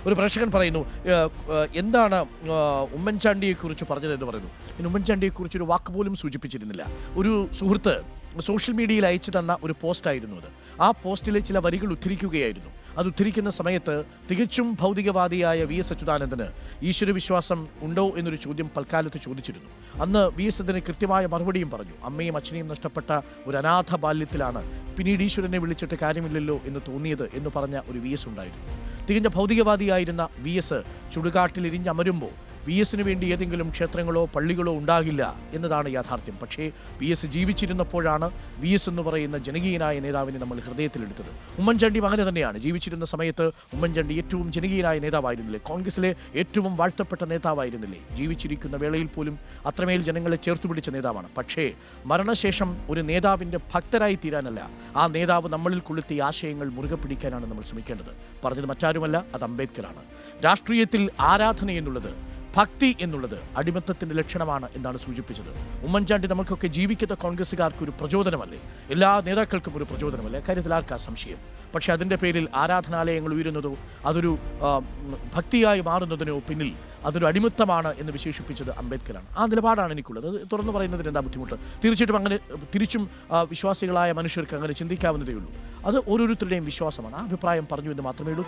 ഒരു പ്രേക്ഷകൻ പറയുന്നു, എന്താണ് ഉമ്മൻചാണ്ടിയെക്കുറിച്ച് പറഞ്ഞതെന്ന് പറയുന്നു. ഇനി ഉമ്മൻചാണ്ടിയെക്കുറിച്ച് ഒരു വാക്ക് പോലും സൂചിപ്പിച്ചിരുന്നില്ല. ഒരു സുഹൃത്ത് സോഷ്യൽ മീഡിയയിൽ അയച്ചു തന്ന ഒരു പോസ്റ്റായിരുന്നു അത്. ആ പോസ്റ്റിലെ ചില വരികൾ ഉദ്ധരിക്കുകയായിരുന്നു. അത് ഉദ്ധരിക്കുന്ന സമയത്ത് തികച്ചും ഭൗതികവാദിയായ VS അച്യുതാനന്ദന് ഈശ്വരവിശ്വാസം ഉണ്ടോ എന്നൊരു ചോദ്യം പൽക്കാലത്ത് ചോദിച്ചിരുന്നു. അന്ന് VS അതിന് കൃത്യമായ മറുപടിയും പറഞ്ഞു. അമ്മയും അച്ഛനെയും നഷ്ടപ്പെട്ട ഒരു അനാഥ ബാല്യത്തിലാണ് പിന്നീട് ഈശ്വരനെ വിളിച്ചിട്ട് കാര്യമില്ലല്ലോ എന്ന് തോന്നിയത് എന്ന് പറഞ്ഞ ഒരു VS ഉണ്ടായിരുന്നു. തികഞ്ഞ ഭൗതികവാദിയായിരുന്ന VS ചുടുകാട്ടിലിരിഞ്ഞമരുമ്പോൾ VSന് വേണ്ടി ഏതെങ്കിലും ക്ഷേത്രങ്ങളോ പള്ളികളോ ഉണ്ടാകില്ല എന്നതാണ് യാഥാർത്ഥ്യം. പക്ഷേ VS ജീവിച്ചിരുന്നപ്പോഴാണ് VS എന്ന് പറയുന്ന ജനകീയനായ നേതാവിനെ നമ്മൾ ഹൃദയത്തിലെടുത്തത്. ഉമ്മൻചാണ്ടി അങ്ങനെ തന്നെയാണ്. ജീവിച്ചിരുന്ന സമയത്ത് ഉമ്മൻചാണ്ടി ഏറ്റവും ജനകീയനായ നേതാവായിരുന്നില്ലേ? കോൺഗ്രസിലെ ഏറ്റവും വാഴ്ത്തപ്പെട്ട നേതാവായിരുന്നില്ലേ? ജീവിച്ചിരിക്കുന്ന വേളയിൽ പോലും അത്രമേൽ ജനങ്ങളെ ചേർത്തുപിടിച്ച നേതാവാണ്. പക്ഷേ മരണശേഷം ഒരു നേതാവിൻ്റെ ഭക്തരായി തീരാനല്ല, ആ നേതാവ് നമ്മളിൽ കൊളുത്തിയ ആശയങ്ങൾ മുറുകെ പിടിക്കാനാണ് നമ്മൾ ശ്രമിക്കേണ്ടത്. പറഞ്ഞത് മറ്റാരുമല്ല, അത് അംബേദ്കറാണ്. രാഷ്ട്രീയത്തിൽ ആരാധന എന്നുള്ളത്, ഭക്തി എന്നുള്ളത് അടിമത്തത്തിൻ്റെ ലക്ഷണമാണ് എന്നാണ് സൂചിപ്പിച്ചത്. ഉമ്മൻചാണ്ടി നമുക്കൊക്കെ ജീവിക്കുന്ന കോൺഗ്രസ്സുകാർക്ക് ഒരു പ്രചോദനമല്ലേ? എല്ലാ നേതാക്കൾക്കും ഒരു പ്രചോദനമല്ലേ? കാര്യത്തിൽ ആർക്കാ സംശയം? പക്ഷേ അതിൻ്റെ പേരിൽ ആരാധനാലയങ്ങൾ ഉയരുന്നതോ അതൊരു ഭക്തിയായി മാറുന്നതിനോ പിന്നിൽ അതൊരു അടിമത്തമാണ് എന്ന് വിശേഷിപ്പിച്ചത് അംബേദ്കറാണ്. ആ നിലപാടാണ് എനിക്കുള്ളത്. അത് തുറന്നു പറയുന്നതിന് എന്താ ബുദ്ധിമുട്ട്? തീർച്ചയായിട്ടും അങ്ങനെ തിരിച്ചും വിശ്വാസികളായ മനുഷ്യർക്ക് അങ്ങനെ ചിന്തിക്കാവുന്നതേ ഉള്ളൂ. അത് ഓരോരുത്തരുടെയും വിശ്വാസമാണ്. ആ അഭിപ്രായം പറഞ്ഞു എന്ന് മാത്രമേ ഉള്ളൂ.